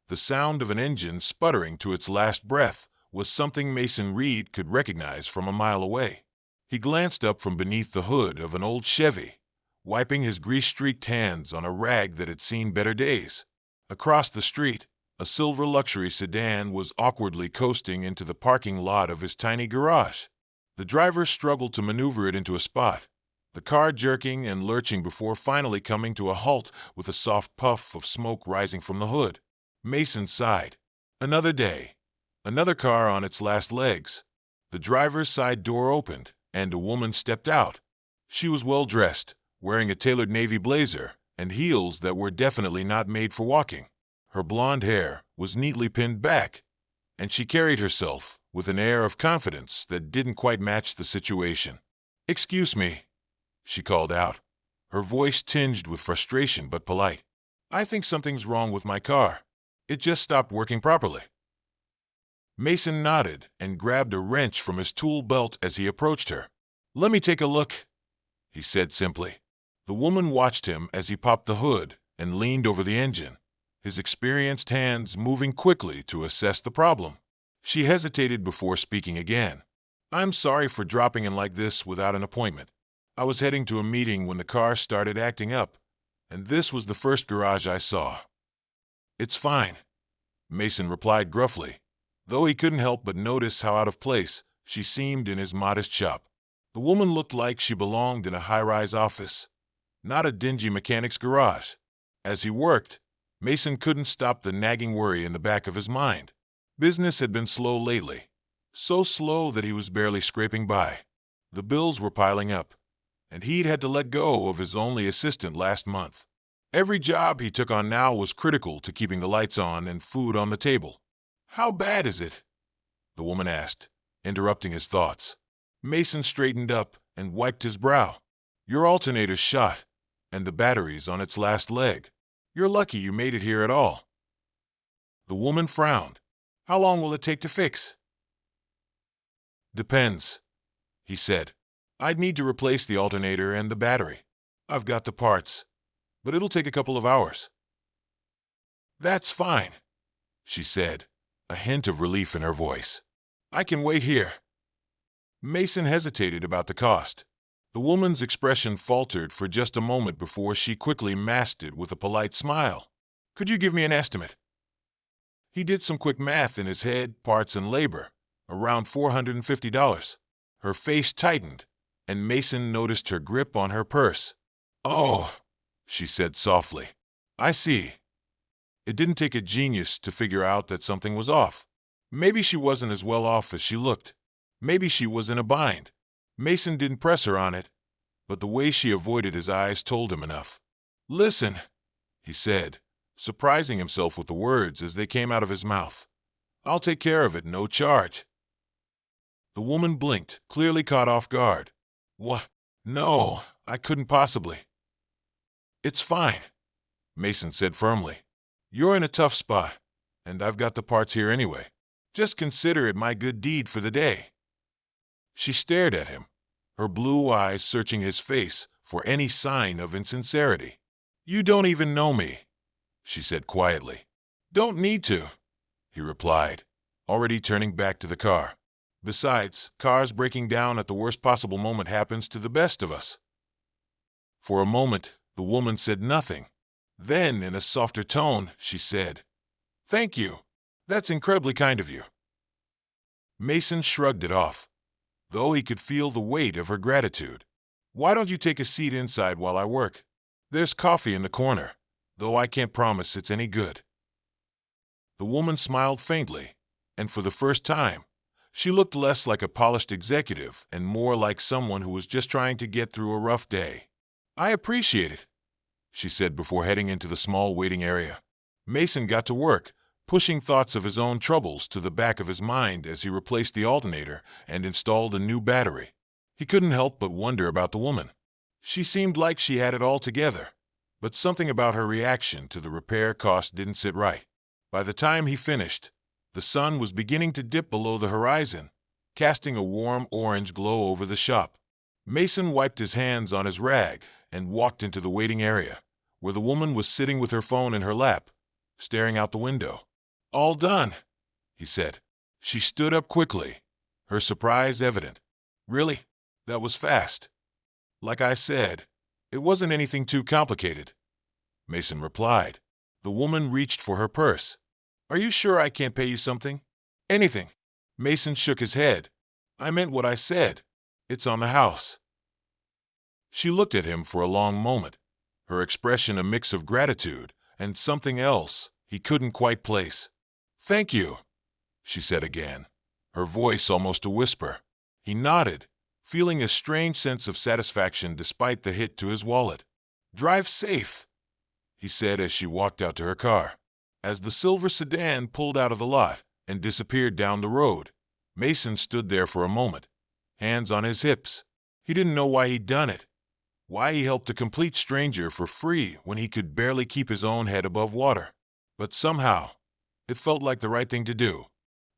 The sound of an engine sputtering to its last breath was something Mason Reed could recognize from a mile away. He glanced up from beneath the hood of an old Chevy, wiping his grease-streaked hands on a rag that had seen better days. Across the street, a silver luxury sedan was awkwardly coasting into the parking lot of his tiny garage. The driver struggled to maneuver it into a spot, the car jerking and lurching before finally coming to a halt with a soft puff of smoke rising from the hood. Mason sighed. Another day. Another car on its last legs. The driver's side door opened, and a woman stepped out. She was well-dressed, wearing a tailored navy blazer and heels that were definitely not made for walking. Her blonde hair was neatly pinned back, and she carried herself with an air of confidence that didn't quite match the situation. "Excuse me," she called out, her voice tinged with frustration but polite. "I think something's wrong with my car. It just stopped working properly." Mason nodded and grabbed a wrench from his tool belt as he approached her. "Let me take a look," he said simply. The woman watched him as he popped the hood and leaned over the engine, his experienced hands moving quickly to assess the problem. She hesitated before speaking again. "I'm sorry for dropping in like this without an appointment. I was heading to a meeting when the car started acting up, and this was the first garage I saw." "It's fine," Mason replied gruffly, though he couldn't help but notice how out of place she seemed in his modest shop. The woman looked like she belonged in a high-rise office, not a dingy mechanic's garage. As he worked, Mason couldn't stop the nagging worry in the back of his mind. Business had been slow lately, so slow that he was barely scraping by. The bills were piling up, and he'd had to let go of his only assistant last month. Every job he took on now was critical to keeping the lights on and food on the table. "How bad is it?" the woman asked, interrupting his thoughts. Mason straightened up and wiped his brow. "Your alternator's shot, and the battery's on its last leg. You're lucky you made it here at all." The woman frowned. "How long will it take to fix?" "Depends," he said. "I'd need to replace the alternator and the battery. I've got the parts, but it'll take a couple of hours." "That's fine," she said, a hint of relief in her voice. "I can wait here." Mason hesitated about the cost. The woman's expression faltered for just a moment before she quickly masked it with a polite smile. "Could you give me an estimate?" He did some quick math in his head, parts and labor, around $450. Her face tightened, and Mason noticed her grip on her purse. "Oh," she said softly. "I see." It didn't take a genius to figure out that something was off. Maybe she wasn't as well off as she looked. Maybe she was in a bind. Mason didn't press her on it, but the way she avoided his eyes told him enough. "Listen," he said, surprising himself with the words as they came out of his mouth. "I'll take care of it, no charge." The woman blinked, clearly caught off guard. "What? No, I couldn't possibly." "It's fine," Mason said firmly. "You're in a tough spot, and I've got the parts here anyway. Just consider it my good deed for the day." She stared at him, her blue eyes searching his face for any sign of insincerity. "You don't even know me," she said quietly. "Don't need to," he replied, already turning back to the car. "Besides, cars breaking down at the worst possible moment happens to the best of us." For a moment, the woman said nothing. Then, in a softer tone, she said, "Thank you. That's incredibly kind of you." Mason shrugged it off, though he could feel the weight of her gratitude. "Why don't you take a seat inside while I work? There's coffee in the corner, though I can't promise it's any good." The woman smiled faintly, and for the first time, she looked less like a polished executive and more like someone who was just trying to get through a rough day. "I appreciate it," she said before heading into the small waiting area. Mason got to work, pushing thoughts of his own troubles to the back of his mind as he replaced the alternator and installed a new battery. He couldn't help but wonder about the woman. She seemed like she had it all together, but something about her reaction to the repair cost didn't sit right. By the time he finished, the sun was beginning to dip below the horizon, casting a warm orange glow over the shop. Mason wiped his hands on his rag and walked into the waiting area, where the woman was sitting with her phone in her lap, staring out the window. All done, he said. She stood up quickly, her surprise evident. Really? That was fast. Like I said, it wasn't anything too complicated, Mason replied. The woman reached for her purse. Are you sure I can't pay you something? Anything. Mason shook his head. I meant what I said. It's on the house. She looked at him for a long moment, her expression a mix of gratitude and something else he couldn't quite place. Thank you, she said again, her voice almost a whisper. He nodded, feeling a strange sense of satisfaction despite the hit to his wallet. Drive safe, he said as she walked out to her car. As the silver sedan pulled out of the lot and disappeared down the road, Mason stood there for a moment, hands on his hips. He didn't know why he'd done it, why he helped a complete stranger for free when he could barely keep his own head above water. But somehow, it felt like the right thing to do.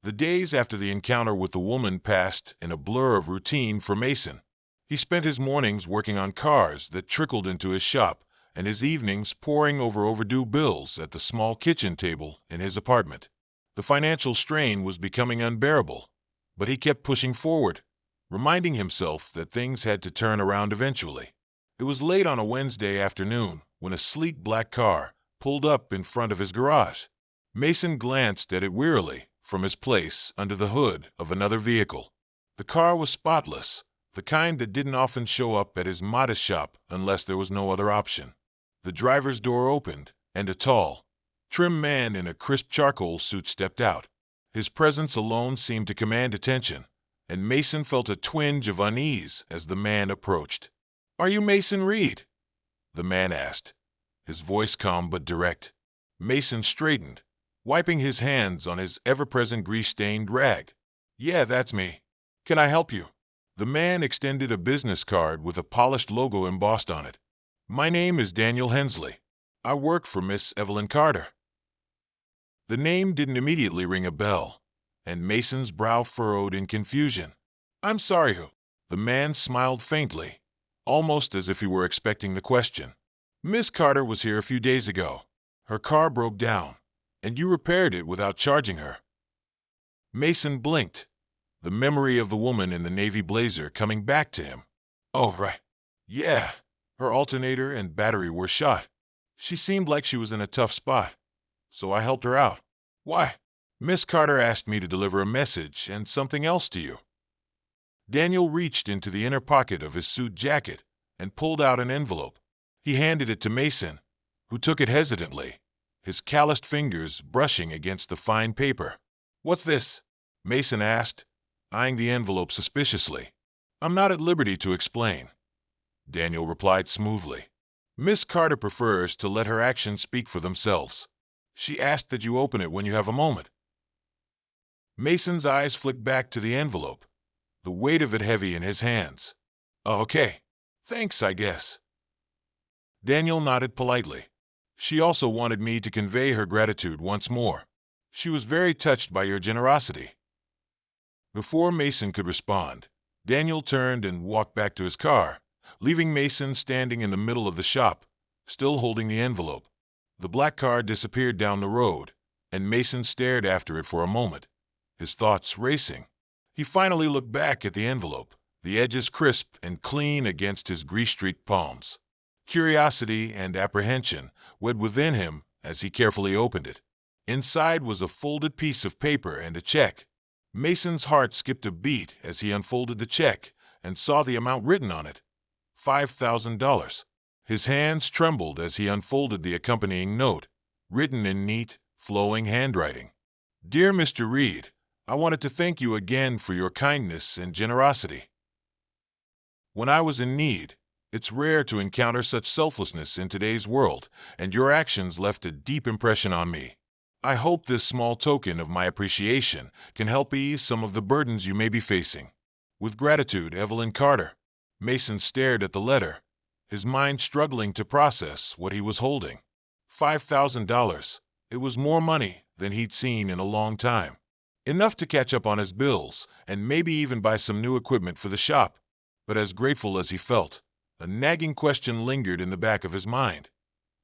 The days after the encounter with the woman passed in a blur of routine for Mason. He spent his mornings working on cars that trickled into his shop and his evenings poring over overdue bills at the small kitchen table in his apartment. The financial strain was becoming unbearable, but he kept pushing forward, reminding himself that things had to turn around eventually. It was late on a Wednesday afternoon when a sleek black car pulled up in front of his garage. Mason glanced at it wearily from his place under the hood of another vehicle. The car was spotless, the kind that didn't often show up at his modest shop unless there was no other option. The driver's door opened, and a tall, trim man in a crisp charcoal suit stepped out. His presence alone seemed to command attention, and Mason felt a twinge of unease as the man approached. Are you Mason Reed? The man asked, his voice calm but direct. Mason straightened, wiping his hands on his ever-present grease-stained rag. Yeah, that's me. Can I help you? The man extended a business card with a polished logo embossed on it. My name is Daniel Hensley. I work for Miss Evelyn Carter. The name didn't immediately ring a bell, and Mason's brow furrowed in confusion. I'm sorry, who? The man smiled faintly, almost as if he were expecting the question. Miss Carter was here a few days ago. Her car broke down, and you repaired it without charging her. Mason blinked, the memory of the woman in the navy blazer coming back to him. Oh, right. Yeah, her alternator and battery were shot. She seemed like she was in a tough spot, so I helped her out. Why? Miss Carter asked me to deliver a message and something else to you. Daniel reached into the inner pocket of his suit jacket and pulled out an envelope. He handed it to Mason, who took it hesitantly, his calloused fingers brushing against the fine paper. What's this? Mason asked, eyeing the envelope suspiciously. I'm not at liberty to explain, Daniel replied smoothly. Miss Carter prefers to let her actions speak for themselves. She asked that you open it when you have a moment. Mason's eyes flicked back to the envelope, the weight of it heavy in his hands. Oh, okay. Thanks, I guess. Daniel nodded politely. She also wanted me to convey her gratitude once more. She was very touched by your generosity. Before Mason could respond, Daniel turned and walked back to his car, leaving Mason standing in the middle of the shop, still holding the envelope. The black car disappeared down the road, and Mason stared after it for a moment, his thoughts racing. He finally looked back at the envelope, the edges crisp and clean against his grease-streaked palms. Curiosity and apprehension wed within him as he carefully opened it. Inside was a folded piece of paper and a check. Mason's heart skipped a beat as he unfolded the check and saw the amount written on it. $5,000. His hands trembled as he unfolded the accompanying note, written in neat, flowing handwriting. Dear Mr. Reed, I wanted to thank you again for your kindness and generosity. When I was in need, it's rare to encounter such selflessness in today's world, and your actions left a deep impression on me. I hope this small token of my appreciation can help ease some of the burdens you may be facing. With gratitude, Evelyn Carter. Mason stared at the letter, his mind struggling to process what he was holding. $5,000. It was more money than he'd seen in a long time. Enough to catch up on his bills and maybe even buy some new equipment for the shop. But as grateful as he felt, a nagging question lingered in the back of his mind.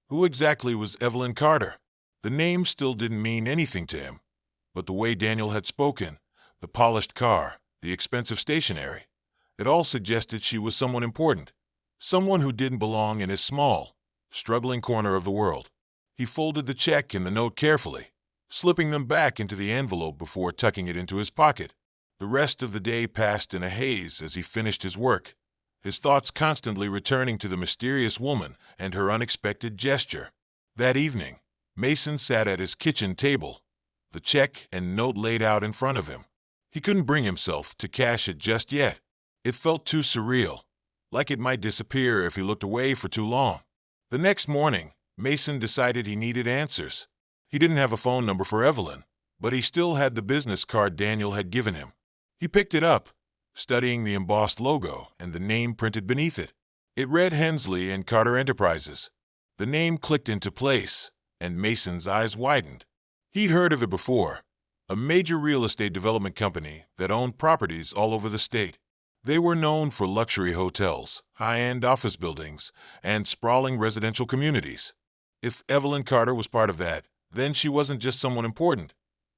Who exactly was Evelyn Carter? The name still didn't mean anything to him, but the way Daniel had spoken, the polished car, the expensive stationery, it all suggested she was someone important, someone who didn't belong in his small, struggling corner of the world. He folded the check and the note carefully, slipping them back into the envelope before tucking it into his pocket. The rest of the day passed in a haze as he finished his work, his thoughts constantly returning to the mysterious woman and her unexpected gesture. That evening, Mason sat at his kitchen table, the check and note laid out in front of him. He couldn't bring himself to cash it just yet. It felt too surreal, like it might disappear if he looked away for too long. The next morning, Mason decided he needed answers. He didn't have a phone number for Evelyn, but he still had the business card Daniel had given him. He picked it up, studying the embossed logo and the name printed beneath it. It read Hensley and Carter Enterprises. The name clicked into place, and Mason's eyes widened. He'd heard of it before, a major real estate development company that owned properties all over the state. They were known for luxury hotels, high-end office buildings, and sprawling residential communities. If Evelyn Carter was part of that, then she wasn't just someone important.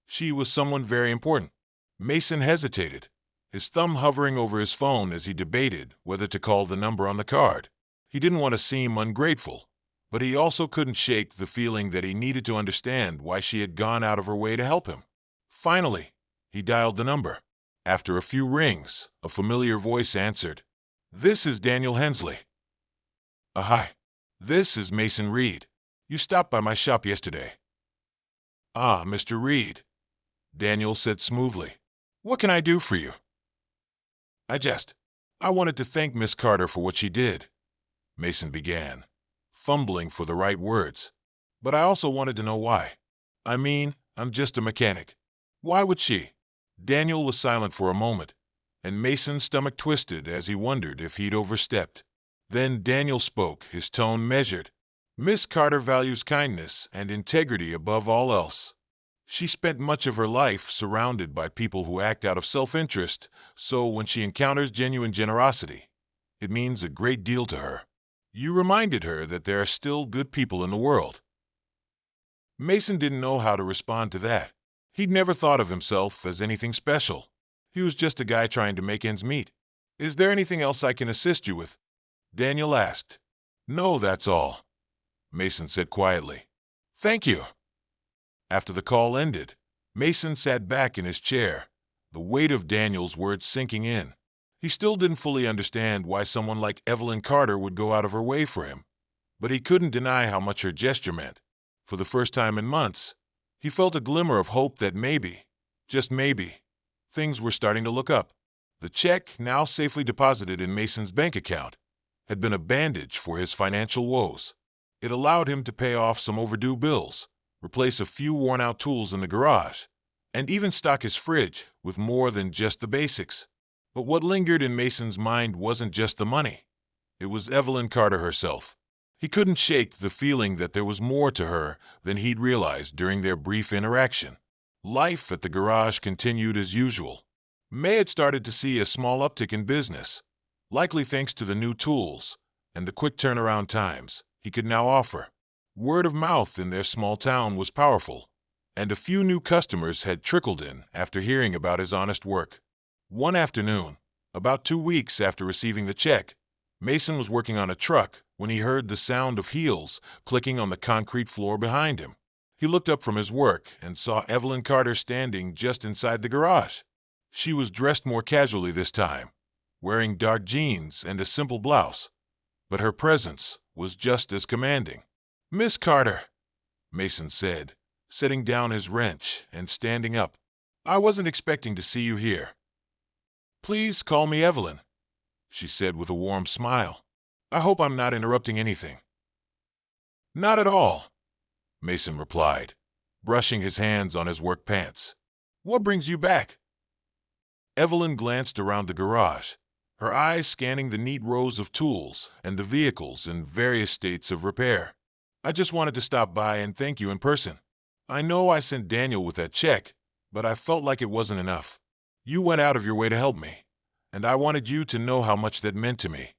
She was someone very important. Mason hesitated, his thumb hovering over his phone as he debated whether to call the number on the card. He didn't want to seem ungrateful, but he also couldn't shake the feeling that he needed to understand why she had gone out of her way to help him. Finally, he dialed the number. After a few rings, a familiar voice answered. "This is Daniel Hensley." "Hi. This is Mason Reed. You stopped by my shop yesterday." "Ah, Mr. Reed," Daniel said smoothly. "What can I do for you?" I wanted to thank Miss Carter for what she did," Mason began, fumbling for the right words. "But I also wanted to know why. I mean, I'm just a mechanic. Why would she?" Daniel was silent for a moment, and Mason's stomach twisted as he wondered if he'd overstepped. Then Daniel spoke, his tone measured. "Miss Carter values kindness and integrity above all else. She spent much of her life surrounded by people who act out of self-interest, so when she encounters genuine generosity, it means a great deal to her. You reminded her that there are still good people in the world." Mason didn't know how to respond to that. He'd never thought of himself as anything special. He was just a guy trying to make ends meet. "Is there anything else I can assist you with?" Daniel asked. "No, that's all," Mason said quietly. "Thank you." After the call ended, Mason sat back in his chair, the weight of Daniel's words sinking in. He still didn't fully understand why someone like Evelyn Carter would go out of her way for him, but he couldn't deny how much her gesture meant. For the first time in months, he felt a glimmer of hope that maybe, just maybe, things were starting to look up. The check, now safely deposited in Mason's bank account, had been a bandage for his financial woes. It allowed him to pay off some overdue bills, replace a few worn-out tools in the garage, and even stock his fridge with more than just the basics. But what lingered in Mason's mind wasn't just the money. It was Evelyn Carter herself. He couldn't shake the feeling that there was more to her than he'd realized during their brief interaction. Life at the garage continued as usual. May had started to see a small uptick in business, likely thanks to the new tools and the quick turnaround times he could now offer. Word of mouth in their small town was powerful, and a few new customers had trickled in after hearing about his honest work. One afternoon, about 2 weeks after receiving the check, Mason was working on a truck when he heard the sound of heels clicking on the concrete floor behind him. He looked up from his work and saw Evelyn Carter standing just inside the garage. She was dressed more casually this time, wearing dark jeans and a simple blouse, but her presence was just as commanding. "Miss Carter," Mason said, setting down his wrench and standing up. "I wasn't expecting to see you here." "Please call me Evelyn," she said with a warm smile. "I hope I'm not interrupting anything." "Not at all," Mason replied, brushing his hands on his work pants. "What brings you back?" Evelyn glanced around the garage, her eyes scanning the neat rows of tools and the vehicles in various states of repair. "I just wanted to stop by and thank you in person. I know I sent Daniel with that check, but I felt like it wasn't enough. You went out of your way to help me, and I wanted you to know how much that meant to me."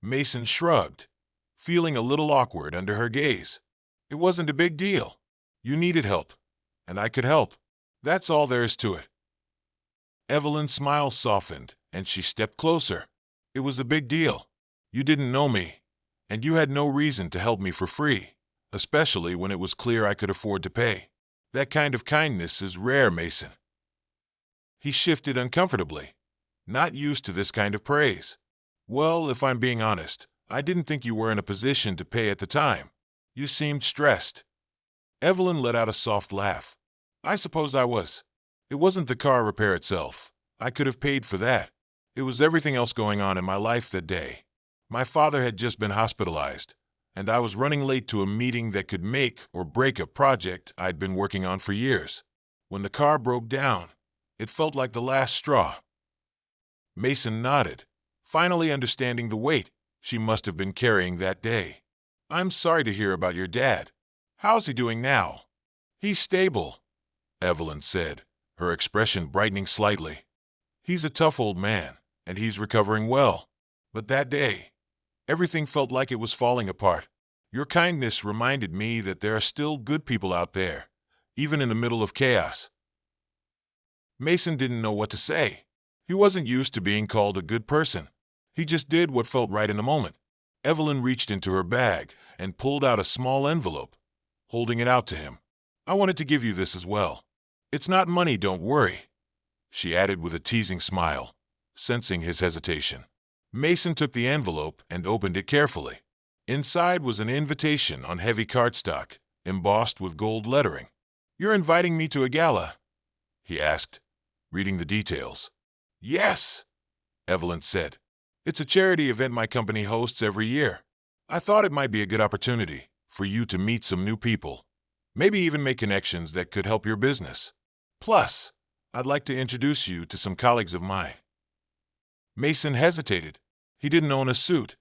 Mason shrugged, feeling a little awkward under her gaze. It wasn't a big deal. You needed help, and I could help. That's all there is to it. Evelyn's smile softened, and she stepped closer. It was a big deal. You didn't know me, and you had no reason to help me for free, especially when it was clear I could afford to pay. That kind of kindness is rare, Mason. He shifted uncomfortably, not used to this kind of praise. Well, if I'm being honest, I didn't think you were in a position to pay at the time. You seemed stressed. Evelyn let out a soft laugh. I suppose I was. It wasn't the car repair itself. I could have paid for that. It was everything else going on in my life that day. My father had just been hospitalized, and I was running late to a meeting that could make or break a project I'd been working on for years. When the car broke down, it felt like the last straw. Mason nodded, finally understanding the weight she must have been carrying that day. I'm sorry to hear about your dad. How's he doing now? He's stable, Evelyn said, her expression brightening slightly. He's a tough old man, and he's recovering well. But that day, everything felt like it was falling apart. Your kindness reminded me that there are still good people out there, even in the middle of chaos. Mason didn't know what to say. He wasn't used to being called a good person. He just did what felt right in the moment. Evelyn reached into her bag and pulled out a small envelope, holding it out to him. I wanted to give you this as well. It's not money, don't worry, she added with a teasing smile, sensing his hesitation. Mason took the envelope and opened it carefully. Inside was an invitation on heavy cardstock, embossed with gold lettering. You're inviting me to a gala? He asked, reading the details. Yes, Evelyn said. It's a charity event my company hosts every year. I thought it might be a good opportunity for you to meet some new people, maybe even make connections that could help your business. Plus, I'd like to introduce you to some colleagues of mine. Mason hesitated. He didn't own a suit,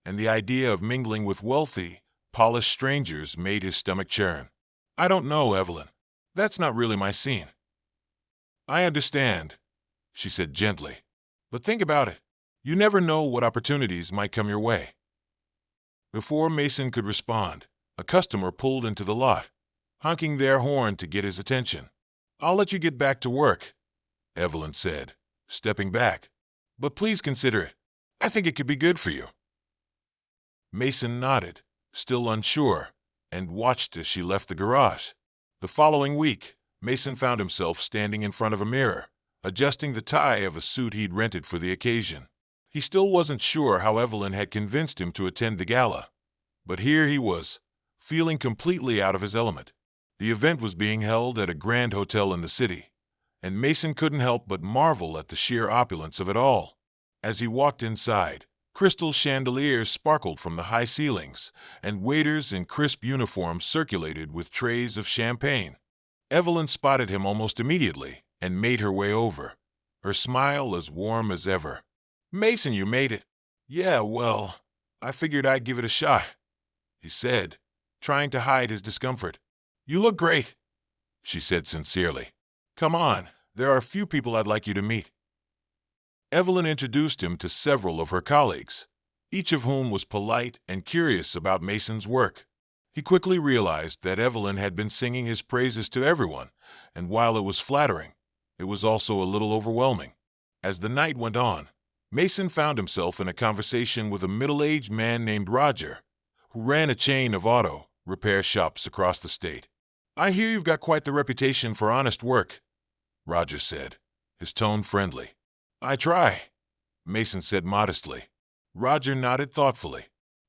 and the idea of mingling with wealthy, polished strangers made his stomach churn. I don't know, Evelyn. That's not really my scene. I understand, she said gently. But think about it. You never know what opportunities might come your way. Before Mason could respond, a customer pulled into the lot, honking their horn to get his attention. I'll let you get back to work, Evelyn said, stepping back. But please consider it. I think it could be good for you. Mason nodded, still unsure, and watched as she left the garage. The following week, Mason found himself standing in front of a mirror, adjusting the tie of a suit he'd rented for the occasion. He still wasn't sure how Evelyn had convinced him to attend the gala, but here he was, feeling completely out of his element. The event was being held at a grand hotel in the city, and Mason couldn't help but marvel at the sheer opulence of it all. As he walked inside, crystal chandeliers sparkled from the high ceilings, and waiters in crisp uniforms circulated with trays of champagne. Evelyn spotted him almost immediately and made her way over, her smile as warm as ever. Mason, you made it. Yeah, well, I figured I'd give it a shot, he said, trying to hide his discomfort. You look great, she said sincerely. Come on, there are a few people I'd like you to meet. Evelyn introduced him to several of her colleagues, each of whom was polite and curious about Mason's work. He quickly realized that Evelyn had been singing his praises to everyone, and while it was flattering, it was also a little overwhelming. As the night went on, Mason found himself in a conversation with a middle-aged man named Roger, who ran a chain of auto repair shops across the state. I hear you've got quite the reputation for honest work, Roger said, his tone friendly. I try, Mason said modestly. Roger nodded thoughtfully.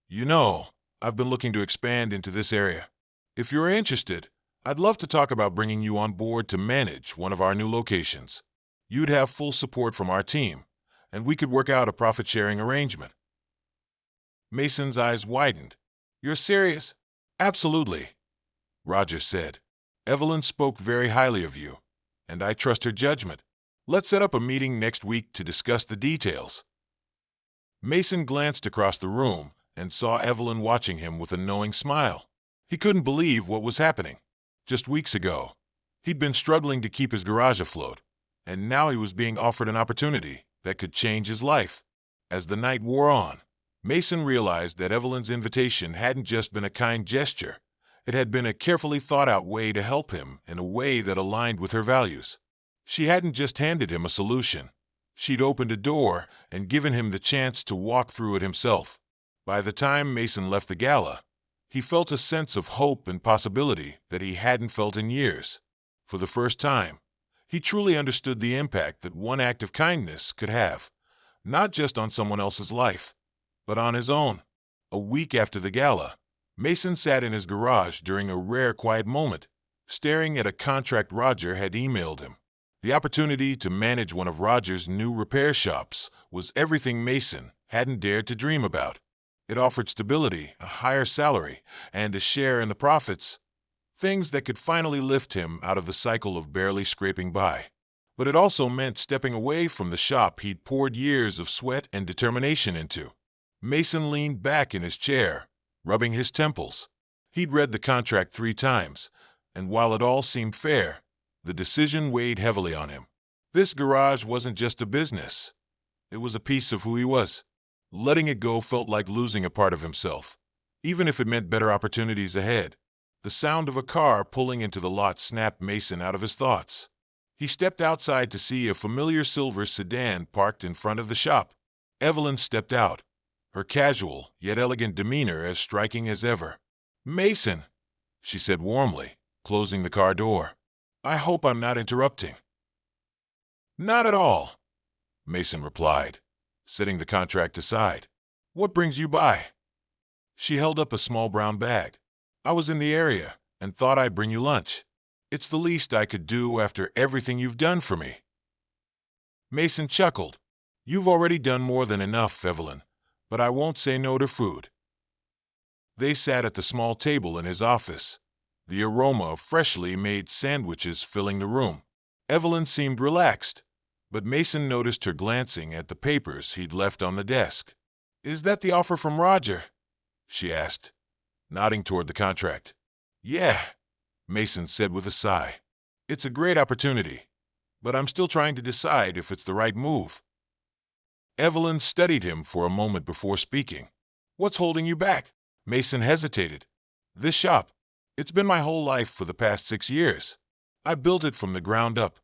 You know, I've been looking to expand into this area. If you're interested, I'd love to talk about bringing you on board to manage one of our new locations. You'd have full support from our team, and we could work out a profit-sharing arrangement. Mason's eyes widened. You're serious? Absolutely, Roger said. Evelyn spoke very highly of you, and I trust her judgment. Let's set up a meeting next week to discuss the details. Mason glanced across the room and saw Evelyn watching him with a knowing smile. He couldn't believe what was happening. Just weeks ago, he'd been struggling to keep his garage afloat, and now he was being offered an opportunity that could change his life. As the night wore on, Mason realized that Evelyn's invitation hadn't just been a kind gesture. It had been a carefully thought-out way to help him in a way that aligned with her values. She hadn't just handed him a solution. She'd opened a door and given him the chance to walk through it himself. By the time Mason left the gala, he felt a sense of hope and possibility that he hadn't felt in years. For the first time, he truly understood the impact that one act of kindness could have, not just on someone else's life, but on his own. A week after the gala, Mason sat in his garage during a rare quiet moment, staring at a contract Roger had emailed him. The opportunity to manage one of Roger's new repair shops was everything Mason hadn't dared to dream about. It offered stability, a higher salary, and a share in the profits, things that could finally lift him out of the cycle of barely scraping by. But it also meant stepping away from the shop he'd poured years of sweat and determination into. Mason leaned back in his chair, rubbing his temples. He'd read the contract 3 times, and while it all seemed fair, the decision weighed heavily on him. This garage wasn't just a business. It was a piece of who he was. Letting it go felt like losing a part of himself, even if it meant better opportunities ahead. The sound of a car pulling into the lot snapped Mason out of his thoughts. He stepped outside to see a familiar silver sedan parked in front of the shop. Evelyn stepped out, her casual yet elegant demeanor as striking as ever. "Mason," she said warmly, closing the car door. "I hope I'm not interrupting." "Not at all," Mason replied, setting the contract aside. "What brings you by?" She held up a small brown bag. "I was in the area and thought I'd bring you lunch. It's the least I could do after everything you've done for me." Mason chuckled. "You've already done more than enough, Evelyn, but I won't say no to food." They sat at the small table in his office, the aroma of freshly made sandwiches filling the room. Evelyn seemed relaxed, but Mason noticed her glancing at the papers he'd left on the desk. "Is that the offer from Roger?" she asked, nodding toward the contract. "Yeah," Mason said with a sigh. "It's a great opportunity, but I'm still trying to decide if it's the right move." Evelyn studied him for a moment before speaking. "What's holding you back?" Mason hesitated. "This shop. It's been my whole life for the past 6 years. I built it from the ground up.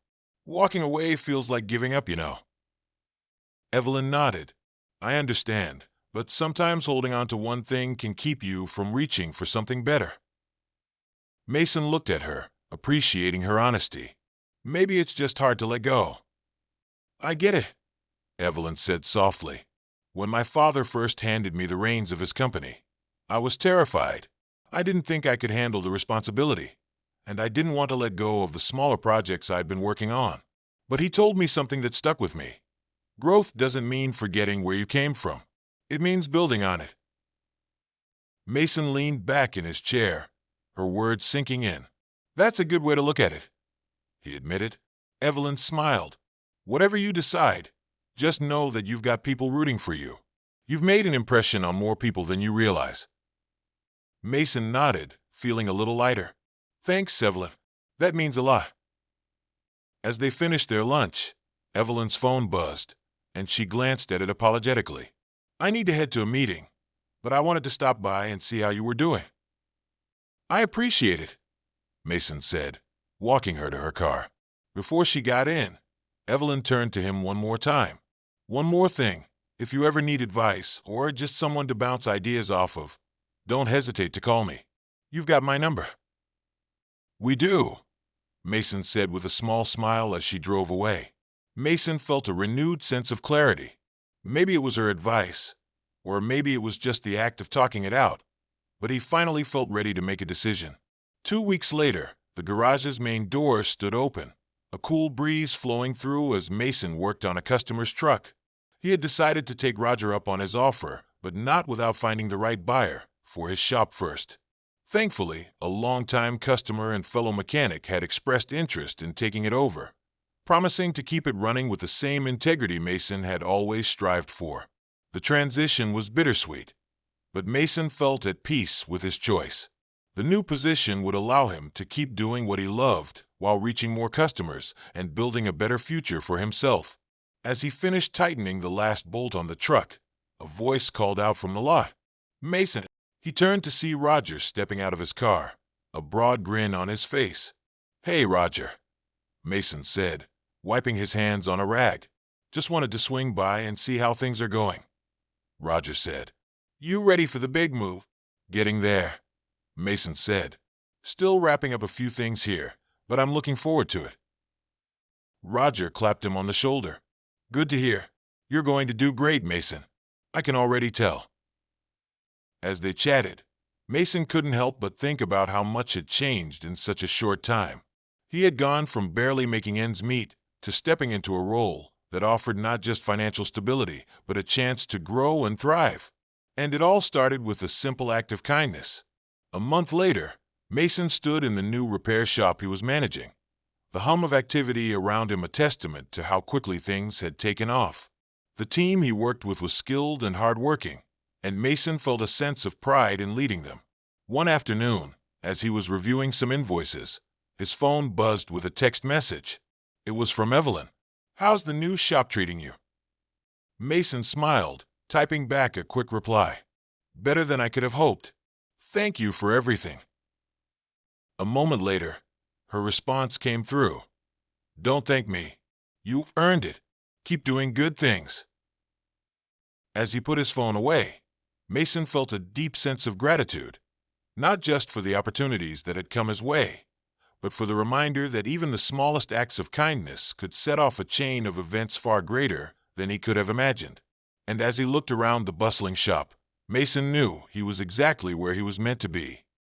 Walking away feels like giving up, you know." Evelyn nodded. "I understand, but sometimes holding on to one thing can keep you from reaching for something better." Mason looked at her, appreciating her honesty. "Maybe it's just hard to let go." "I get it," Evelyn said softly. "When my father first handed me the reins of his company, I was terrified. I didn't think I could handle the responsibility, and I didn't want to let go of the smaller projects I'd been working on. But he told me something that stuck with me. Growth doesn't mean forgetting where you came from. It means building on it." Mason leaned back in his chair, her words sinking in. "That's a good way to look at it," he admitted. Evelyn smiled. "Whatever you decide, just know that you've got people rooting for you. You've made an impression on more people than you realize." Mason nodded, feeling a little lighter. "Thanks, Evelyn. That means a lot." As they finished their lunch, Evelyn's phone buzzed, and she glanced at it apologetically. "I need to head to a meeting, but I wanted to stop by and see how you were doing." "I appreciate it," Mason said, walking her to her car. Before she got in, Evelyn turned to him one more time. "One more thing. If you ever need advice or just someone to bounce ideas off of, don't hesitate to call me. You've got my number." "We do," Mason said with a small smile as she drove away. Mason felt a renewed sense of clarity. Maybe it was her advice, or maybe it was just the act of talking it out, but he finally felt ready to make a decision. 2 weeks later, the garage's main door stood open, a cool breeze flowing through as Mason worked on a customer's truck. He had decided to take Roger up on his offer, but not without finding the right buyer for his shop first. Thankfully, a longtime customer and fellow mechanic had expressed interest in taking it over, promising to keep it running with the same integrity Mason had always strived for. The transition was bittersweet, but Mason felt at peace with his choice. The new position would allow him to keep doing what he loved while reaching more customers and building a better future for himself. As he finished tightening the last bolt on the truck, a voice called out from the lot. "Mason!" He turned to see Roger stepping out of his car, a broad grin on his face. "Hey, Roger," Mason said, wiping his hands on a rag. "Just wanted to swing by and see how things are going." Roger said. "You ready for the big move?" "Getting there," Mason said. "Still wrapping up a few things here, but I'm looking forward to it." Roger clapped him on the shoulder. "Good to hear. You're going to do great, Mason. I can already tell." As they chatted, Mason couldn't help but think about how much had changed in such a short time. He had gone from barely making ends meet to stepping into a role that offered not just financial stability, but a chance to grow and thrive. And it all started with a simple act of kindness. A month later, Mason stood in the new repair shop he was managing, the hum of activity around him a testament to how quickly things had taken off. The team he worked with was skilled and hardworking, and Mason felt a sense of pride in leading them. One afternoon, as he was reviewing some invoices, his phone buzzed with a text message. It was from Evelyn. "How's the new shop treating you?" Mason smiled, typing back a quick reply. "Better than I could have hoped. Thank you for everything." A moment later, her response came through. "Don't thank me. You've earned it. Keep doing good things." As he put his phone away, Mason felt a deep sense of gratitude, not just for the opportunities that had come his way, but for the reminder that even the smallest acts of kindness could set off a chain of events far greater than he could have imagined. And as he looked around the bustling shop, Mason knew he was exactly where he was meant to be.